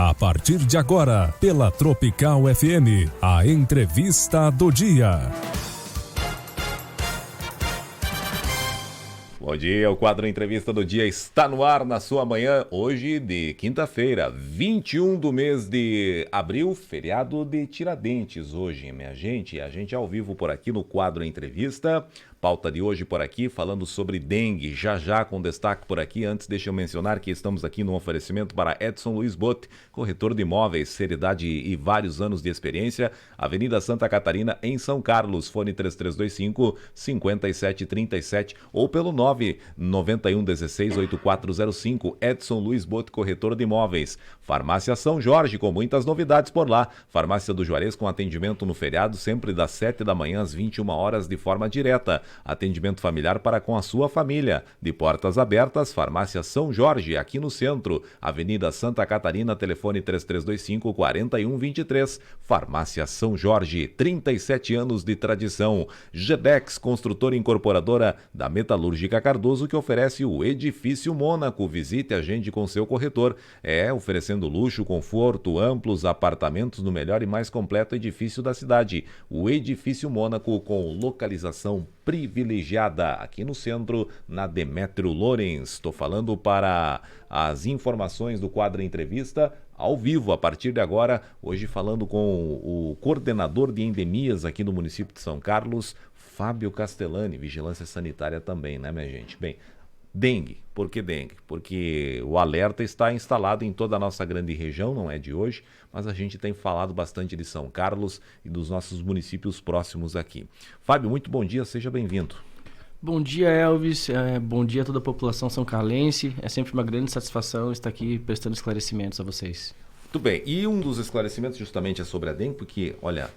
A partir de agora, pela Tropical FM, a entrevista do dia. Bom dia, o quadro Entrevista do Dia está no ar na sua manhã, hoje de quinta-feira, 21 do mês de abril, feriado de Tiradentes hoje, minha gente. A gente ao vivo por aqui no quadro Entrevista. Pauta de hoje por aqui, falando sobre dengue, já com destaque por aqui. Antes, deixa eu mencionar que estamos aqui no oferecimento para Edson Luiz Bote, corretor de imóveis, seriedade e vários anos de experiência, Avenida Santa Catarina, em São Carlos, fone 3325-5737 ou pelo 99116-8405, Edson Luiz Bote, corretor de imóveis. Farmácia São Jorge, com muitas novidades por lá. Farmácia do Juarez, com atendimento no feriado, sempre das 7 da manhã às 21 horas, de forma direta. Atendimento familiar para com a sua família. De portas abertas, Farmácia São Jorge, aqui no centro. Avenida Santa Catarina, telefone 3325-4123. Farmácia São Jorge, 37 anos de tradição. Gedex, construtora incorporadora da Metalúrgica Cardoso, que oferece o Edifício Mônaco. Visite a gente com seu corretor. Oferecendo luxo, conforto, amplos apartamentos no melhor e mais completo edifício da cidade. O Edifício Mônaco, com localização privilegiada aqui no centro, na Demétrio Lorenz. Estou falando para as informações do quadro Entrevista ao vivo, a partir de agora, hoje falando com o coordenador de endemias aqui no município de São Carlos, Fábio Castellani, vigilância sanitária também, né, minha gente? Bem, dengue. Por que dengue? Porque o alerta está instalado em toda a nossa grande região, não é de hoje, mas a gente tem falado bastante de São Carlos e dos nossos municípios próximos aqui. Fábio, muito bom dia, seja bem-vindo. Bom dia, Elvis. Bom dia a toda a população são-carlense. É sempre uma grande satisfação estar aqui prestando esclarecimentos a vocês. Muito bem. E um dos esclarecimentos justamente é sobre a dengue, porque, olha,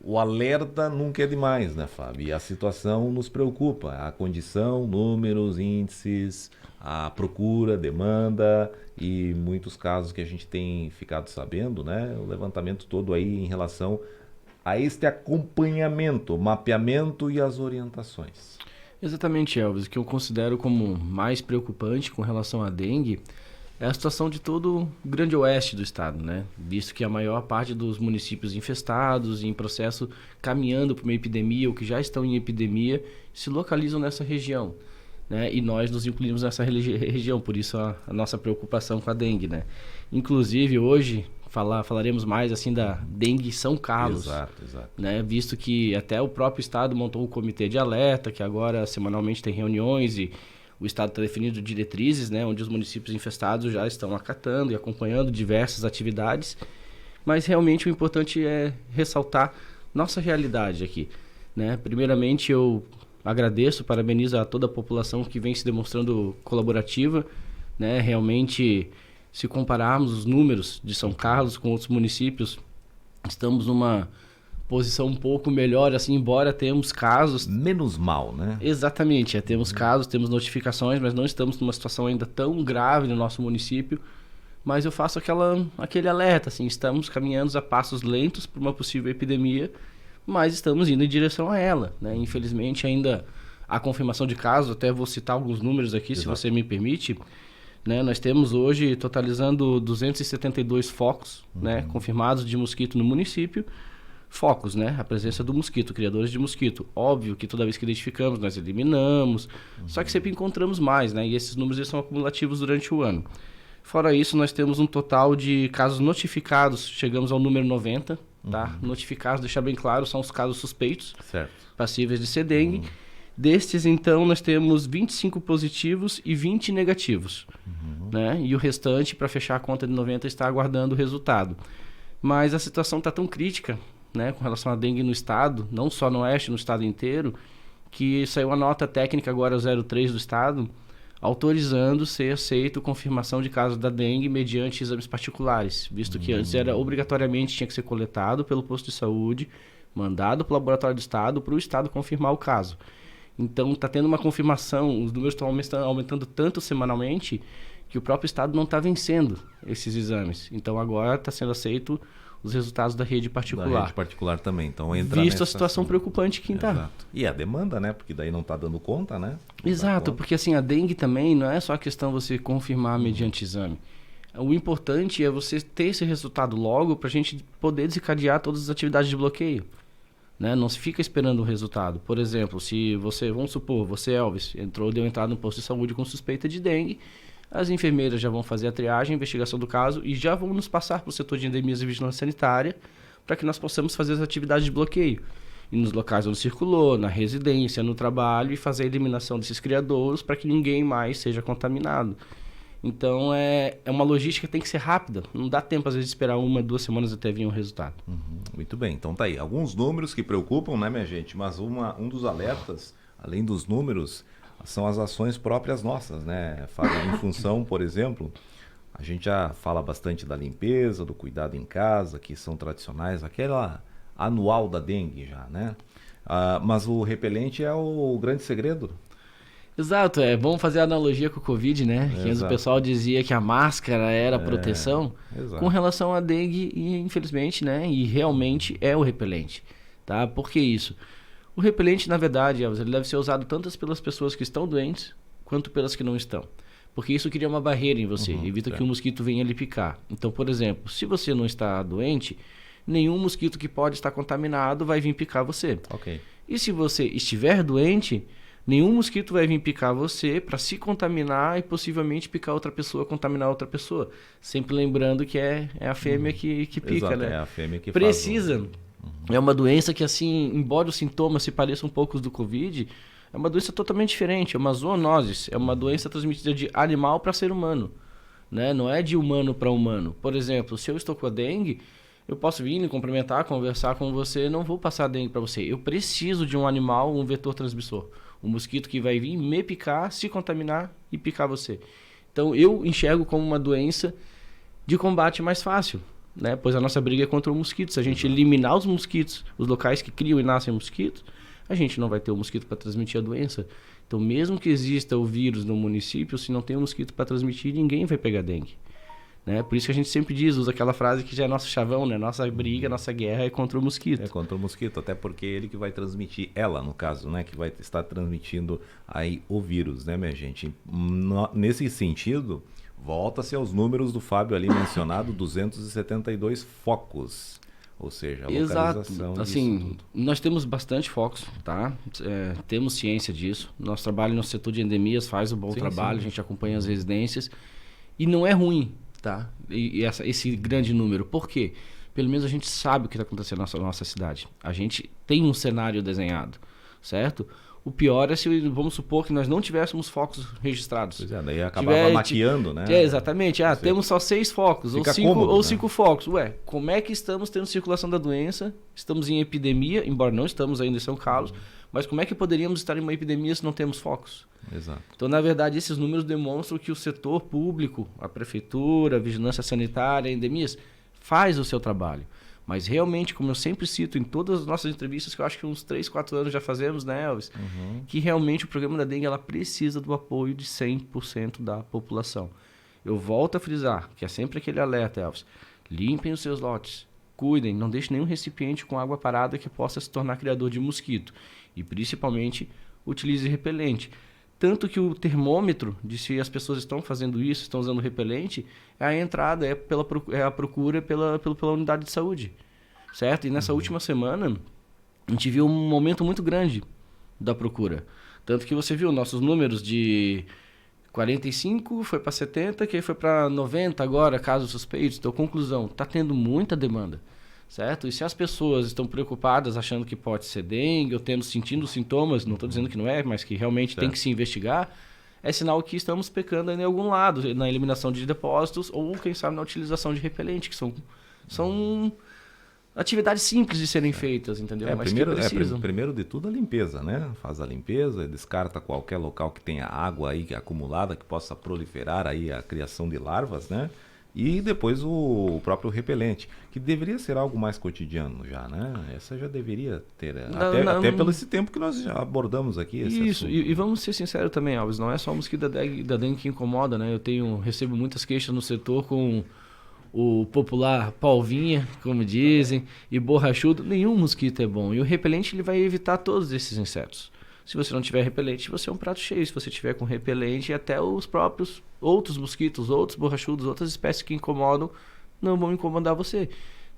o alerta nunca é demais, né, Fábio? E a situação nos preocupa. A condição, números, índices, a procura, demanda e muitos casos que a gente tem ficado sabendo, né? O levantamento todo aí em relação a este acompanhamento, mapeamento e as orientações. Exatamente, Elvis. O que eu considero como mais preocupante com relação à dengue é a situação de todo o grande oeste do estado, né? Visto que a maior parte dos municípios infestados e em processo caminhando para uma epidemia ou que já estão em epidemia se localizam nessa região, né? E nós nos incluímos nessa região, por isso a nossa preocupação com a dengue, né? Inclusive hoje falaremos mais assim da dengue São Carlos, exato. Né? Visto que até o próprio estado montou um comitê de alerta, que agora semanalmente tem reuniões e o estado está definindo diretrizes, né, onde os municípios infestados já estão acatando e acompanhando diversas atividades. Mas realmente o importante é ressaltar nossa realidade aqui, né? Primeiramente eu agradeço, parabenizo a toda a população que vem se demonstrando colaborativa, né? Realmente, se compararmos os números de São Carlos com outros municípios, estamos numa posição um pouco melhor, assim, embora temos casos... Menos mal, né? Exatamente, temos casos, temos notificações, mas não estamos numa situação ainda tão grave no nosso município. Mas eu faço aquele alerta, assim, estamos caminhando a passos lentos para uma possível epidemia, mas estamos indo em direção a ela, né? Infelizmente ainda há confirmação de casos, até vou citar alguns números aqui, se você me permite, né? Nós temos hoje totalizando 272 focos, né, confirmados de mosquito no município. Focos, né? A presença do mosquito, criadores de mosquito. Óbvio que toda vez que identificamos, nós eliminamos, só que sempre encontramos mais, né? E esses números eles são acumulativos durante o ano. Fora isso, nós temos um total de casos notificados, chegamos ao número 90, tá? Notificados, deixar bem claro, são os casos suspeitos, certo, passíveis de ser dengue. Destes, então, nós temos 25 positivos e 20 negativos, né? E o restante, para fechar a conta de 90, está aguardando o resultado. Mas a situação está tão crítica, né, com relação à dengue no estado, não só no oeste, no estado inteiro, que saiu a nota técnica agora 03 do estado, autorizando ser aceito confirmação de casos da dengue mediante exames particulares, visto que antes era obrigatoriamente tinha que ser coletado pelo posto de saúde, mandado para o laboratório do estado, para o estado confirmar o caso. Então está tendo uma confirmação, os números estão aumentando tanto semanalmente que o próprio estado não está vencendo esses exames. Então agora está sendo aceito os resultados da rede particular. Da rede particular também. Então entra visto a situação preocupante que está. Exato. E a demanda, né? Porque daí não está dando conta, né? Exato, porque assim, a dengue também não é só a questão de você confirmar mediante exame. O importante é você ter esse resultado logo para a gente poder desencadear todas as atividades de bloqueio. Né? Não se fica esperando o resultado. Por exemplo, se você, vamos supor, você, Elvis, deu entrada no posto de saúde com suspeita de dengue, as enfermeiras já vão fazer a triagem, a investigação do caso e já vão nos passar para o setor de endemias e vigilância sanitária para que nós possamos fazer as atividades de bloqueio. E nos locais onde circulou, na residência, no trabalho, e fazer a eliminação desses criadouros para que ninguém mais seja contaminado. Então, é uma logística que tem que ser rápida. Não dá tempo, às vezes, de esperar 1, 2 semanas até vir um resultado. Muito bem, então tá aí. Alguns números que preocupam, né, minha gente? Mas um dos alertas, além dos números, são as ações próprias nossas, né, Fábio? Em função, por exemplo, a gente já fala bastante da limpeza, do cuidado em casa, que são tradicionais, aquela anual da dengue já, né? Mas o repelente é o grande segredo. Exato, é bom fazer a analogia com o Covid, né? Que antes o pessoal dizia que a máscara era proteção. Com relação à dengue, e infelizmente, né? E realmente é o repelente, tá? Por que isso? O repelente, na verdade, Elvis, ele deve ser usado tanto pelas pessoas que estão doentes, quanto pelas que não estão. Porque isso cria uma barreira em você, evita que o mosquito venha lhe picar. Então, por exemplo, se você não está doente, nenhum mosquito que pode estar contaminado vai vir picar você. Ok. E se você estiver doente, nenhum mosquito vai vir picar você para se contaminar e possivelmente picar outra pessoa, contaminar outra pessoa. Sempre lembrando que é a fêmea que pica, Exato, né? É a fêmea que precisa. faz É uma doença que, assim, embora os sintomas se pareçam um pouco do Covid, é uma doença totalmente diferente. É uma zoonose. É uma doença transmitida de animal para ser humano, né? Não é de humano para humano. Por exemplo, se eu estou com a dengue, eu posso vir me cumprimentar, conversar com você, não vou passar dengue para você. Eu preciso de um animal, um vetor transmissor. Um mosquito que vai vir me picar, se contaminar e picar você. Então, eu enxergo como uma doença de combate mais fácil, né? Pois a nossa briga é contra o mosquito. Se a gente eliminar os mosquitos, os locais que criam e nascem mosquitos, a gente não vai ter o mosquito para transmitir a doença. Então, mesmo que exista o vírus no município, se não tem um mosquito para transmitir, ninguém vai pegar dengue. Né? Por isso que a gente sempre usa aquela frase que já é nosso chavão, né? Nossa briga, nossa guerra é contra o mosquito. É contra o mosquito, até porque é ele que vai transmitir, ela no caso, né? Que vai estar transmitindo aí o vírus, né, minha gente? Nesse sentido, volta-se aos números do Fábio ali mencionado, 272 focos. Ou seja, a localização disso assim, nós temos bastante focos, tá? Temos ciência disso. Nosso trabalho no setor de endemias faz um bom trabalho, a gente acompanha as residências. E não é ruim, tá? Esse grande número. Por quê? Pelo menos a gente sabe o que está acontecendo na nossa cidade. A gente tem um cenário desenhado, certo? O pior é se, vamos supor, que nós não tivéssemos focos registrados. Pois é, daí acabava maquiando, né? Exatamente. Temos só 6 focos, ou 5 focos. Ué, como é que estamos tendo circulação da doença? Estamos em epidemia, embora não estamos ainda em São Carlos, mas como é que poderíamos estar em uma epidemia se não temos focos? Exato. Então, na verdade, esses números demonstram que o setor público, a prefeitura, a vigilância sanitária, endemias, faz o seu trabalho. Mas realmente, como eu sempre cito em todas as nossas entrevistas, que eu acho que uns 3, 4 anos já fazemos, né, Elvis? Que realmente o programa da dengue ela precisa do apoio de 100% da população. Eu volto a frisar, que é sempre aquele alerta, Elvis. Limpem os seus lotes, cuidem, não deixem nenhum recipiente com água parada que possa se tornar criador de mosquito. E principalmente, utilize repelente. Tanto que o termômetro de se as pessoas estão fazendo isso, estão usando repelente, é a entrada, é a procura pela unidade de saúde, certo? E nessa última semana, a gente viu um momento muito grande da procura. Tanto que você viu nossos números de 45, foi para 70, que foi para 90 agora, casos suspeitos. Então, conclusão, está tendo muita demanda, certo? E se as pessoas estão preocupadas achando que pode ser dengue ou sentindo sintomas, não estou dizendo que não é, mas que realmente tem que se investigar, é sinal que estamos pecando em algum lado, na eliminação de depósitos ou, quem sabe, na utilização de repelente, que são atividades simples de serem feitas, entendeu? Mas primeiro de tudo a limpeza, né? Faz a limpeza, descarta qualquer local que tenha água aí acumulada, que possa proliferar aí a criação de larvas, né? E depois o próprio repelente, que deveria ser algo mais cotidiano já, né? Essa já deveria ter, até pelo esse tempo que nós já abordamos aqui. Isso, e vamos ser sinceros também, Alves, não é só o mosquito da dengue que incomoda, né? Recebo muitas queixas no setor com o popular polvinha, como dizem, e borrachudo. Nenhum mosquito é bom. E o repelente ele vai evitar todos esses insetos, Se você não tiver repelente, você é um prato cheio. Se você tiver com repelente, até os próprios outros mosquitos, outros borrachudos, outras espécies que incomodam, não vão incomodar você.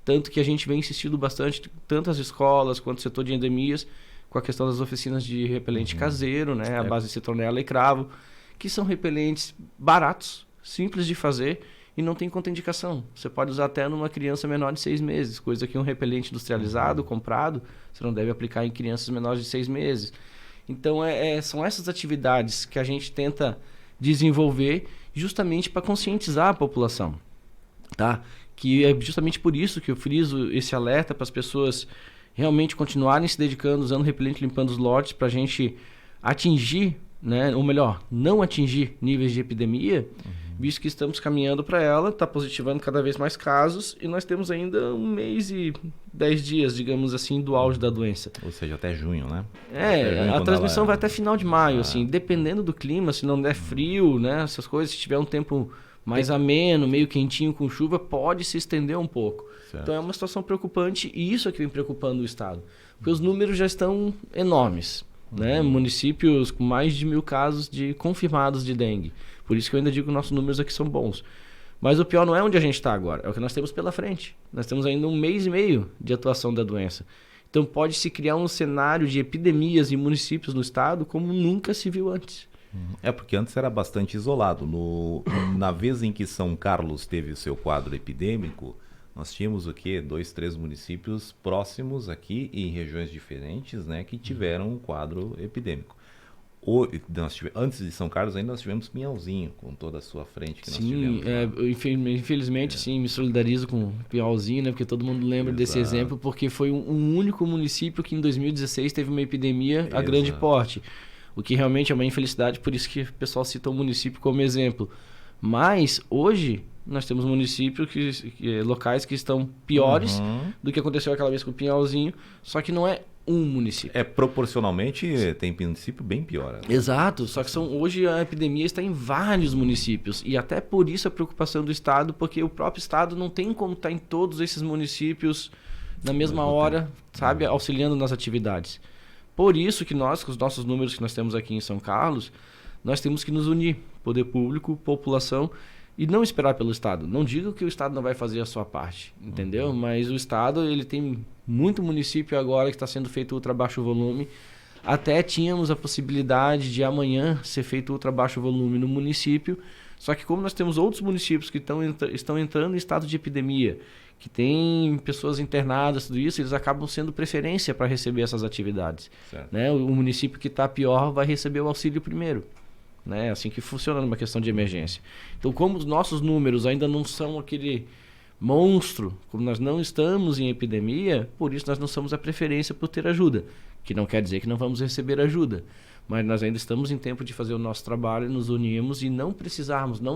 Tanto que a gente vem insistindo bastante, tanto as escolas quanto o setor de endemias, com a questão das oficinas de repelente caseiro, né? A base de citronela e cravo, que são repelentes baratos, simples de fazer e não tem contraindicação. Você pode usar até numa criança menor de 6 meses, coisa que um repelente industrializado, comprado, você não deve aplicar em crianças menores de 6 meses. Então, são essas atividades que a gente tenta desenvolver justamente para conscientizar a população, tá? Que é justamente por isso que eu friso esse alerta para as pessoas realmente continuarem se dedicando, usando repelente, limpando os lotes, para a gente atingir, né? Ou melhor, não atingir níveis de epidemia, visto que estamos caminhando para ela, está positivando cada vez mais casos e nós temos ainda 1 mês e 10 dias, digamos assim, do auge da doença. Ou seja, até junho, né? A transmissão vai até final de maio, assim, dependendo do clima, se não der frio, né, essas coisas, se tiver um tempo mais ameno, meio quentinho com chuva, pode se estender um pouco. Certo. Então é uma situação preocupante e isso é que vem preocupando o Estado, porque os números já estão enormes, né? Municípios com mais de 1.000 casos confirmados de dengue. Por isso que eu ainda digo que nossos números aqui são bons. Mas o pior não é onde a gente está agora, é o que nós temos pela frente. Nós temos ainda 1 mês e meio de atuação da doença. Então pode-se criar um cenário de epidemias em municípios no estado como nunca se viu antes. Porque antes era bastante isolado. Na vez em que São Carlos teve o seu quadro epidêmico, nós tínhamos o quê? 2, 3 municípios próximos aqui em regiões diferentes, né, que tiveram um quadro epidêmico. Antes de São Carlos ainda nós tivemos Pinhalzinho, com toda a sua frente que nós tivemos. Infelizmente, sim, me solidarizo com Pinhalzinho, né, porque todo mundo lembra desse exemplo, porque foi um único município que em 2016 teve uma epidemia a grande porte. O que realmente é uma infelicidade, por isso que o pessoal cita o município como exemplo. Mas hoje nós temos municípios, locais que estão piores do que aconteceu aquela vez com o Pinhalzinho, só que não é um município. Proporcionalmente tem município bem pior. Né? Exato, só que hoje a epidemia está em vários municípios e até por isso a preocupação do Estado, porque o próprio Estado não tem como estar em todos esses municípios na mesma hora, sabe, auxiliando nas atividades. Por isso que nós, com os nossos números que nós temos aqui em São Carlos, nós temos que nos unir, poder público, população, e não esperar pelo Estado. Não digo que o Estado não vai fazer a sua parte, entendeu? Mas o Estado, ele tem muito município agora que está sendo feito ultra baixo volume. Até tínhamos a possibilidade de amanhã ser feito ultra baixo volume no município, só que como nós temos outros municípios que estão entrando em estado de epidemia, que tem pessoas internadas, tudo isso, eles acabam sendo preferência para receber essas atividades. Né? O município que está pior vai receber o auxílio primeiro. Né? Assim que funciona numa questão de emergência. Então, como os nossos números ainda não são aquele monstro, como nós não estamos em epidemia, por isso nós não somos a preferência por ter ajuda, que não quer dizer que não vamos receber ajuda, mas nós ainda estamos em tempo de fazer o nosso trabalho, nos unirmos e não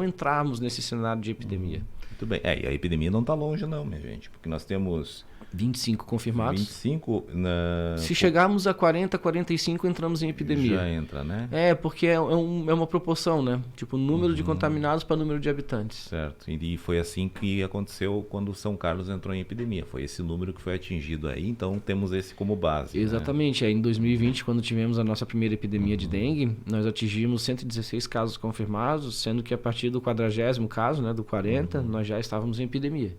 entrarmos nesse cenário de epidemia. Muito bem. E a epidemia não está longe não, minha gente, porque nós temos 25 confirmados. 25 Se chegarmos a 40, 45, entramos em epidemia. Já entra, né? Porque é uma proporção, né? Tipo, número de contaminados para número de habitantes. Certo. E foi assim que aconteceu quando São Carlos entrou em epidemia. Foi esse número que foi atingido aí, então temos esse como base. Exatamente. Né? Em 2020, quando tivemos a nossa primeira epidemia de dengue, nós atingimos 116 casos confirmados, sendo que a partir do 40º caso, né, do 40, nós já estávamos em epidemia.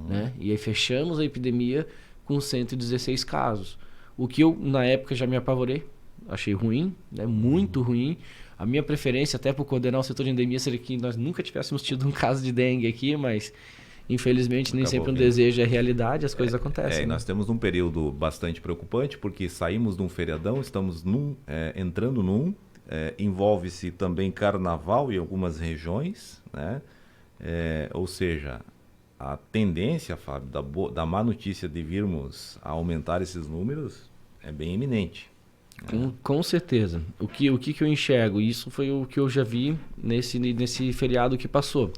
Né? E aí fechamos a epidemia com 116 casos. O que eu, na época, já me apavorei. Achei ruim, né? Muito ruim. A minha preferência, até por coordenar o setor de endemia, seria que nós nunca tivéssemos tido um caso de dengue aqui, mas infelizmente nem sempre um desejo é realidade, as coisas acontecem. E nós temos um período bastante preocupante, porque saímos de um feriadão, estamos entrando envolve-se também carnaval em algumas regiões, né? Ou seja, a tendência, Fábio, da má notícia de virmos a aumentar esses números é bem iminente. Com certeza. O que eu enxergo, isso foi o que eu já vi nesse feriado que passou.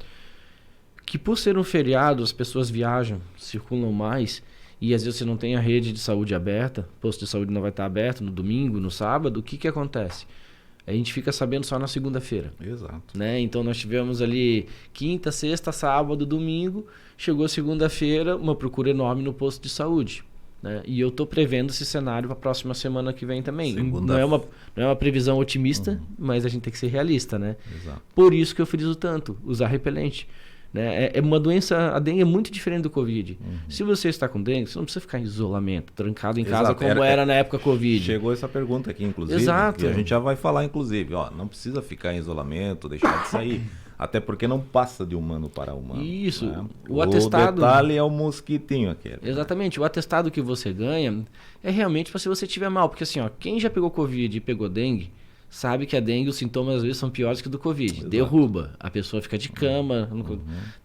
Que por ser um feriado, as pessoas viajam, circulam mais, e às vezes você não tem a rede de saúde aberta, o posto de saúde não vai estar aberto no domingo, no sábado, o que acontece? A gente fica sabendo só na segunda-feira. Exato. Né? Então nós tivemos ali quinta, sexta, sábado, domingo, chegou segunda-feira, uma procura enorme no posto de saúde. né? E eu estou prevendo esse cenário para a próxima semana que vem também. Segunda... Não é uma previsão otimista, mas a gente tem que ser realista, né? Exato. Por isso que eu friso tanto, usar repelente. Né? É uma doença, a dengue é muito diferente do Covid. Se você está com dengue, você não precisa ficar em isolamento, trancado em casa, Exato. como era na época Covid. Chegou essa pergunta aqui, inclusive. Exato. E a gente já vai falar, inclusive, ó, não precisa ficar em isolamento, deixar de sair. Até porque não passa de humano para humano. Isso. Né? O atestado... detalhe é o mosquitinho aquele. Exatamente. O atestado que você ganha é realmente para se você tiver mal. Porque assim, ó, quem já pegou Covid e pegou dengue, sabe que a dengue, os sintomas às vezes são piores que o do Covid. Exato. Derruba, a pessoa fica de cama,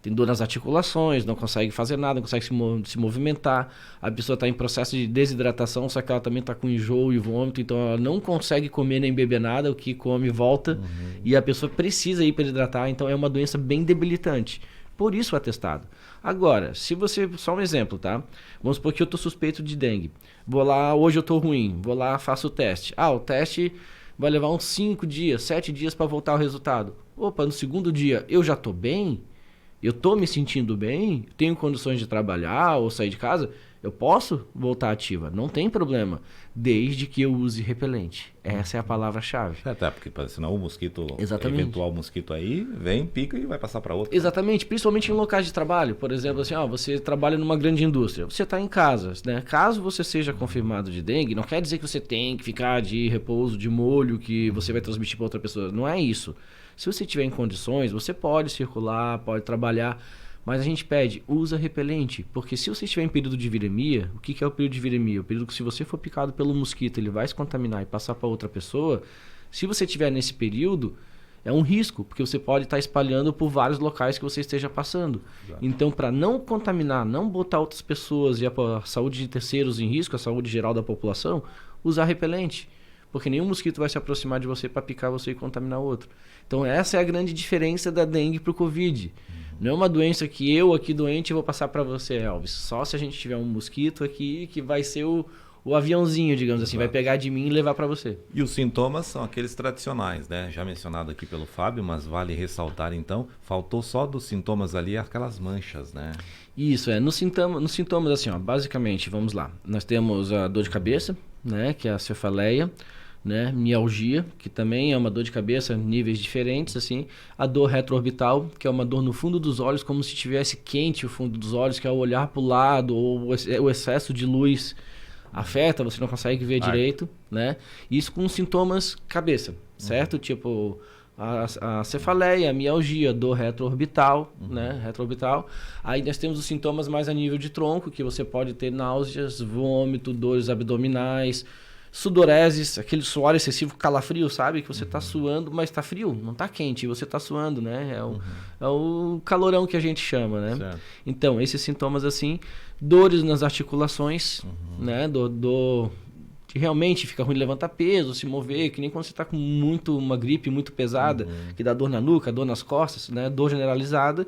tem dor nas articulações, não consegue fazer nada, não consegue se movimentar. A pessoa está em processo de desidratação, só que ela também está com enjoo e vômito, então ela não consegue comer nem beber nada, o que come volta, e a pessoa precisa ir para hidratar, então é uma doença bem debilitante. Por isso o atestado. Agora, se você... Só um exemplo, tá? Vamos supor que eu estou suspeito de dengue. Vou lá, hoje eu estou ruim, vou lá, faço o teste. O teste... vai levar uns 5 dias, 7 dias para voltar o resultado. Opa, no segundo dia eu já estou bem? Eu estou me sentindo bem? Tenho condições de trabalhar ou sair de casa? Eu posso voltar ativa, não tem problema, desde que eu use repelente. Essa é a palavra-chave. Até porque senão o mosquito, Exatamente. eventual mosquito aí, vem, pica e vai passar para outro. Exatamente, principalmente em locais de trabalho. Por exemplo, assim, você trabalha numa grande indústria, você está em casa, né? Caso você seja confirmado de dengue, não quer dizer que você tem que ficar de repouso, de molho, que você vai transmitir para outra pessoa. Não é isso. Se você tiver em condições, você pode circular, pode trabalhar. Mas a gente pede, usa repelente, porque se você estiver em período de viremia, o que é o período de viremia? O período que se você for picado pelo mosquito, ele vai se contaminar e passar para outra pessoa. Se você estiver nesse período, é um risco, porque você pode estar espalhando por vários locais que você esteja passando. Exato. Então, para não contaminar, não botar outras pessoas e a saúde de terceiros em risco, a saúde geral da população, usar repelente. Porque nenhum mosquito vai se aproximar de você para picar você e contaminar outro. Então, essa é a grande diferença da dengue para o Covid. Não é uma doença que eu aqui doente vou passar para você, Elvis. Só se a gente tiver um mosquito aqui que vai ser o aviãozinho, digamos assim, vai pegar de mim e levar para você. E os sintomas são aqueles tradicionais, né? Já mencionado aqui pelo Fábio, mas vale ressaltar então, faltou só dos sintomas ali aquelas manchas, né? Isso, nos sintomas assim, basicamente, vamos lá. Nós temos a dor de cabeça, né, que é a cefaleia, né, mialgia, que também é uma dor de cabeça, níveis diferentes, assim. A dor retroorbital, que é uma dor no fundo dos olhos, como se tivesse quente o fundo dos olhos, que é o olhar para o lado, ou o excesso de luz afeta, você não consegue ver direito, né? Isso com sintomas cabeça, certo? Tipo a cefaleia, a mialgia, dor retroorbital, né? Retroorbital. Aí nós temos os sintomas mais a nível de tronco, que você pode ter náuseas, vômito, dores abdominais, sudoreses, aquele suor excessivo, calafrio, sabe? Que você está suando, mas está frio, não está quente, você está suando, né? É o calorão que a gente chama, né? Certo. Então, esses sintomas assim, dores nas articulações, né? Que realmente fica ruim levantar peso, se mover, que nem quando você está com uma gripe muito pesada, que dá dor na nuca, dor nas costas, né? Dor generalizada.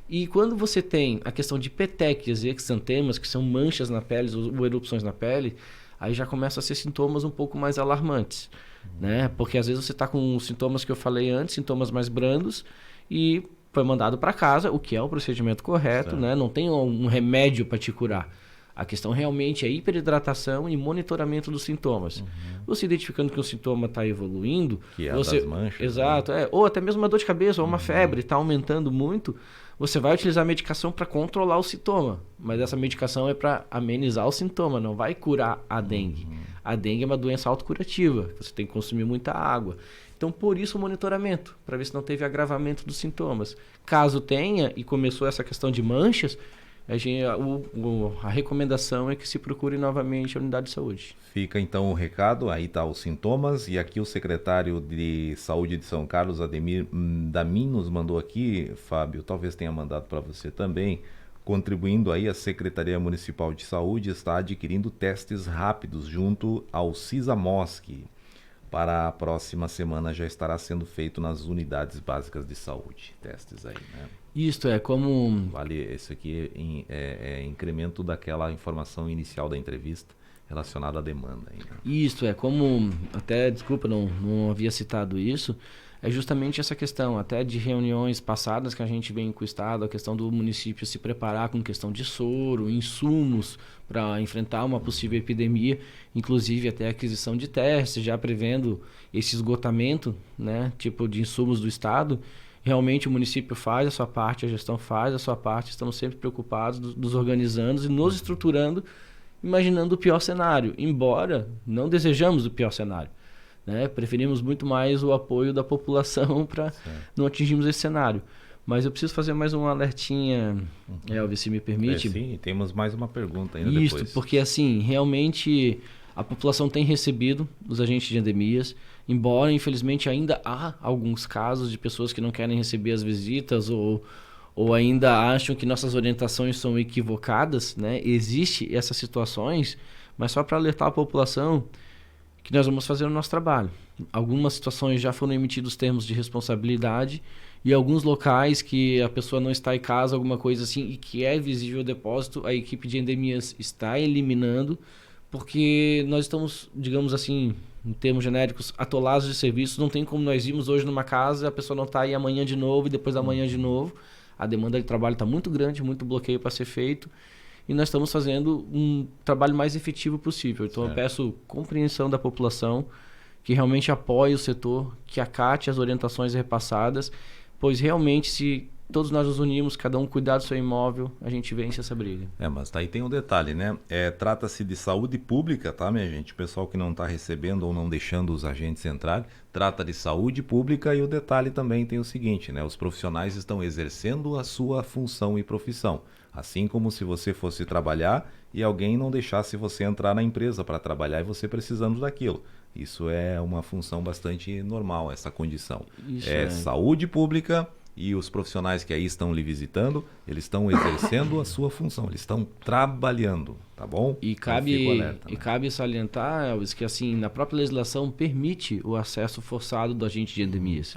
E quando você tem a questão de petequias e exantemas, que são manchas na pele ou erupções na pele, aí já começa a ser sintomas um pouco mais alarmantes, né? Porque às vezes você está com os sintomas que eu falei antes, sintomas mais brandos, e foi mandado para casa, o que é o procedimento correto, né? Não tem um remédio para te curar. A questão realmente é hiperidratação e monitoramento dos sintomas. Você identificando que o sintoma está evoluindo... Que é das manchas. Exato, né? Ou até mesmo uma dor de cabeça ou uma febre está aumentando muito, você vai utilizar a medicação para controlar o sintoma. Mas essa medicação é para amenizar o sintoma, não vai curar a dengue. A dengue é uma doença autocurativa, você tem que consumir muita água. Então, por isso o monitoramento, para ver se não teve agravamento dos sintomas. Caso tenha e começou essa questão de manchas, a recomendação é que se procure novamente a unidade de saúde. Fica então o recado, aí tá os sintomas, e aqui o secretário de Saúde de São Carlos, Ademir Damin, nos mandou aqui, Fábio, talvez tenha mandado para você também, contribuindo aí a Secretaria Municipal de Saúde está adquirindo testes rápidos junto ao CISAMOSC. Para a próxima semana já estará sendo feito nas unidades básicas de saúde. Testes aí, né? Isto é como... Vale, esse aqui é incremento daquela informação inicial da entrevista relacionada à demanda. Aí, né? Isto é como... Até, desculpa, não havia citado isso. é justamente essa questão, até de reuniões passadas que a gente vem com o Estado, a questão do município se preparar com questão de soro, insumos para enfrentar uma possível epidemia, inclusive até a aquisição de testes, já prevendo esse esgotamento, né, tipo de insumos do Estado. Realmente o município faz a sua parte, a gestão faz a sua parte, estamos sempre preocupados, nos organizando e nos estruturando, imaginando o pior cenário, embora não desejamos o pior cenário. Né? Preferimos muito mais o apoio da população para não atingirmos esse cenário. Mas eu preciso fazer mais um alertinha, Elvis, se me permite. Sim, temos mais uma pergunta ainda Isso, depois. porque assim, realmente a população tem recebido os agentes de endemias, embora infelizmente ainda há alguns casos de pessoas que não querem receber as visitas ou ainda acham que nossas orientações são equivocadas, né? Existem essas situações, mas só para alertar a população que nós vamos fazer o nosso trabalho. Algumas situações já foram emitidos termos de responsabilidade e alguns locais que a pessoa não está em casa, alguma coisa assim, e que é visível o depósito, a equipe de endemias está eliminando, porque nós estamos, digamos assim, em termos genéricos, atolados de serviços. Não tem como nós irmos hoje numa casa, a pessoa não está aí amanhã de novo e depois da manhã de novo. A demanda de trabalho está muito grande, muito bloqueio para ser feito. E nós estamos fazendo um trabalho mais efetivo possível. Então eu peço compreensão da população, que realmente apoie o setor, que acate as orientações repassadas, pois realmente se todos nós nos unimos, cada um cuidar do seu imóvel, a gente vence essa briga. Mas aí tem um detalhe, né? Trata-se de saúde pública, tá, minha gente? O pessoal que não está recebendo ou não deixando os agentes entrarem, trata de saúde pública. E o detalhe também tem o seguinte, né? Os profissionais estão exercendo a sua função e profissão. Assim como se você fosse trabalhar e alguém não deixasse você entrar na empresa para trabalhar e você precisando daquilo. Isso é uma função bastante normal, essa condição. Saúde pública e os profissionais que aí estão lhe visitando, eles estão exercendo a sua função, eles estão trabalhando, tá bom? E cabe salientar, Elvis, que assim, na própria legislação permite o acesso forçado do agente de endemias.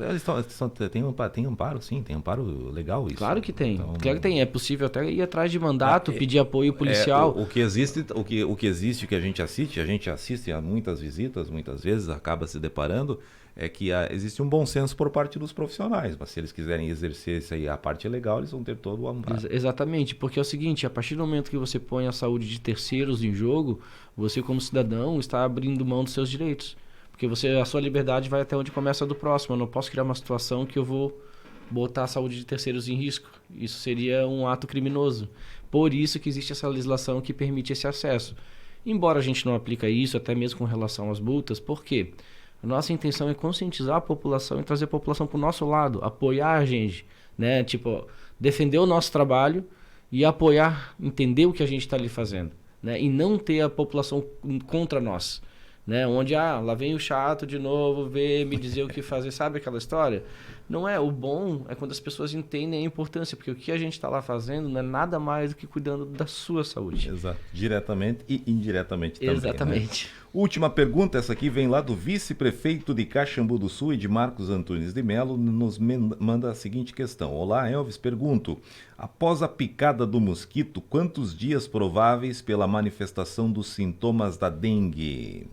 Tem amparo, sim, tem amparo legal isso. Claro que tem, claro que tem. É possível até ir atrás de mandato, pedir apoio policial. O que existe, o que a gente assiste a muitas visitas, muitas vezes acaba se deparando, é que existe um bom senso por parte dos profissionais, mas se eles quiserem exercer isso aí, a parte legal, eles vão ter todo o amparo. Exatamente, porque é o seguinte, a partir do momento que você põe a saúde de terceiros em jogo, você como cidadão está abrindo mão dos seus direitos, porque a sua liberdade vai até onde começa a do próximo. Eu não posso criar uma situação que eu vou botar a saúde de terceiros em risco. Isso seria um ato criminoso. Por isso que existe essa legislação que permite esse acesso. Embora a gente não aplique isso, até mesmo com relação às multas, por quê? A nossa intenção é conscientizar a população e trazer a população para o nosso lado, apoiar a gente, né? Tipo, defender o nosso trabalho e apoiar, entender o que a gente está ali fazendo, né? E não ter a população contra nós, né? Onde, lá vem o chato de novo, me dizer o que fazer, sabe aquela história? Não é, o bom é quando as pessoas entendem a importância, porque o que a gente está lá fazendo não é nada mais do que cuidando da sua saúde. Exato, diretamente e indiretamente também. Exatamente. Né? Última pergunta, essa aqui vem lá do vice-prefeito de Caxambu do Sul, de Marcos Antunes de Melo, nos manda a seguinte questão. Olá, Elvis, pergunto, após a picada do mosquito, quantos dias prováveis pela manifestação dos sintomas da dengue?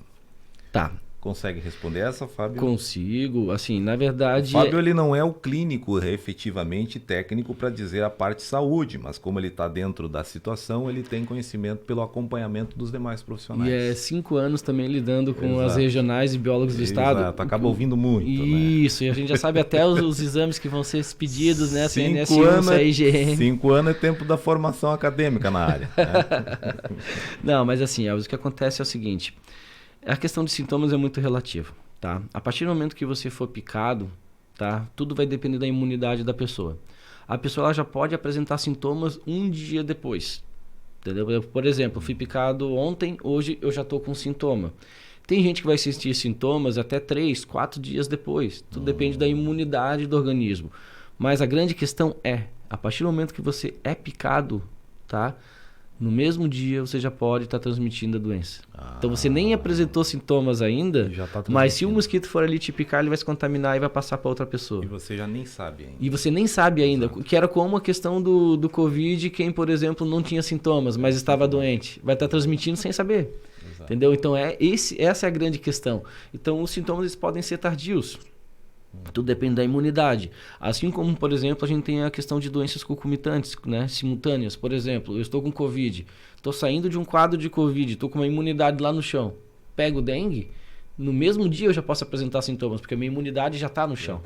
Tá. Consegue responder essa, Fábio? Consigo, assim, na verdade... O Fábio, ele não é o clínico efetivamente técnico para dizer a parte saúde, mas como ele está dentro da situação, ele tem conhecimento pelo acompanhamento dos demais profissionais. E 5 anos também lidando com as regionais e biólogos do estado. Exato, acaba ouvindo muito, Isso, né? E a gente já sabe até os exames que vão ser pedidos, né? 5 CNS1, 5 anos é tempo da formação acadêmica na área. Né? Não, mas assim, Elvis, o que acontece é o seguinte... A questão de sintomas é muito relativa, tá? A partir do momento que você for picado, tá? Tudo vai depender da imunidade da pessoa. A pessoa ela já pode apresentar sintomas um dia depois, entendeu? Por exemplo, eu fui picado ontem, hoje eu já estou com sintoma. Tem gente que vai sentir sintomas até 3, 4 dias depois. Tudo depende da imunidade do organismo. Mas a grande questão é, a partir do momento que você é picado, tá? No mesmo dia você já pode estar transmitindo a doença. Então você nem apresentou sintomas ainda, mas se o mosquito for ali te picar, ele vai se contaminar e vai passar para outra pessoa. E você já nem sabe ainda. E você nem sabe ainda. Exato. Que era como a questão do Covid, quem, por exemplo, não tinha sintomas, mas estava doente. Vai estar transmitindo sem saber. Exato. Entendeu? Então essa é a grande questão. Então os sintomas eles podem ser tardios. Tudo depende da imunidade. Assim como, por exemplo, a gente tem a questão de doenças concomitantes, né, simultâneas. Por exemplo, eu estou com Covid, estou saindo de um quadro de Covid, estou com uma imunidade lá no chão, pego dengue, no mesmo dia eu já posso apresentar sintomas, porque a minha imunidade já está no chão.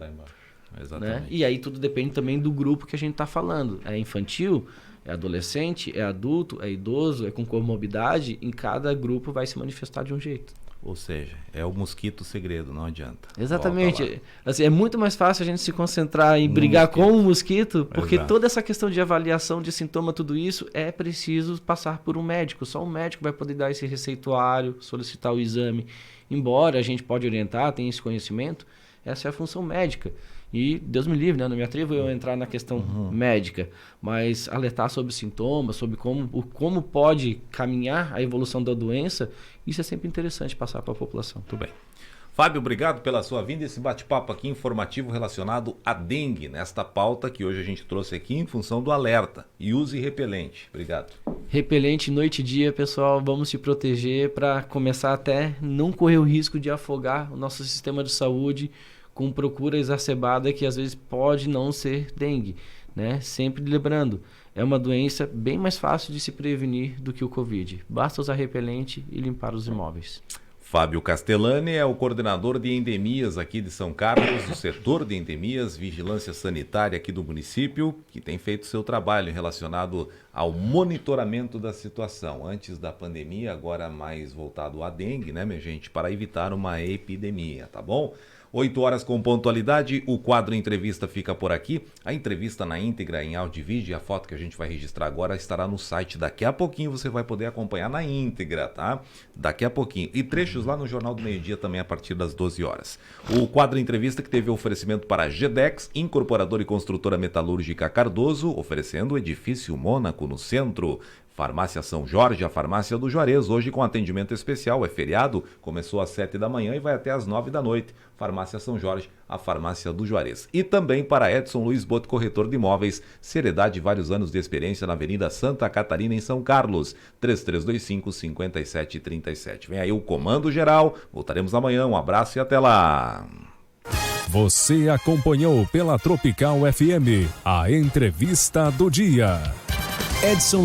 Exatamente. Né? E aí tudo depende também do grupo que a gente está falando. É infantil, é adolescente, é adulto, é idoso, é com comorbidade. Em cada grupo vai se manifestar de um jeito. Ou seja, é o mosquito segredo, não adianta. Exatamente. Assim, é muito mais fácil a gente se concentrar em brigar com o mosquito, porque toda essa questão de avaliação de sintoma, tudo isso, é preciso passar por um médico. Só um médico vai poder dar esse receituário, solicitar o exame. Embora a gente pode orientar, tem esse conhecimento, essa é a função médica. E Deus me livre, né? Não me atrevo eu a entrar na questão médica, mas alertar sobre sintomas, sobre como pode caminhar a evolução da doença, isso é sempre interessante passar para a população. Muito bem. Fábio, obrigado pela sua vinda e esse bate-papo aqui informativo relacionado à dengue, nesta pauta que hoje a gente trouxe aqui em função do alerta. E use repelente. Obrigado. Repelente noite e dia, pessoal, vamos se proteger para começar até não correr o risco de afogar o nosso sistema de saúde com procura exacerbada que às vezes pode não ser dengue, né? Sempre lembrando, é uma doença bem mais fácil de se prevenir do que o Covid. Basta usar repelente e limpar os imóveis. Fábio Castellani é o coordenador de endemias aqui de São Carlos, do setor de endemias, vigilância sanitária aqui do município, que tem feito seu trabalho relacionado ao monitoramento da situação. Antes da pandemia, agora mais voltado à dengue, né, minha gente, para evitar uma epidemia, tá bom? 8 horas com pontualidade, o quadro Entrevista fica por aqui. A entrevista na íntegra em áudio e vídeo, a foto que a gente vai registrar agora estará no site. Daqui a pouquinho você vai poder acompanhar na íntegra, tá? Daqui a pouquinho. E trechos lá no Jornal do Meio-Dia também a partir das 12 horas. O quadro Entrevista que teve oferecimento para a GEDEX, incorporadora e construtora metalúrgica Cardoso, oferecendo o edifício Mônaco no centro. Farmácia São Jorge, a farmácia do Juarez, hoje com atendimento especial, é feriado, começou às 7 da manhã e vai até às 9 da noite. Farmácia São Jorge, a farmácia do Juarez. E também para Edson Luiz Boto, corretor de imóveis, seriedade, vários anos de experiência na Avenida Santa Catarina, em São Carlos, 3325-5737. Vem aí o Comando Geral, voltaremos amanhã, um abraço e até lá. Você acompanhou pela Tropical FM a entrevista do dia. Edson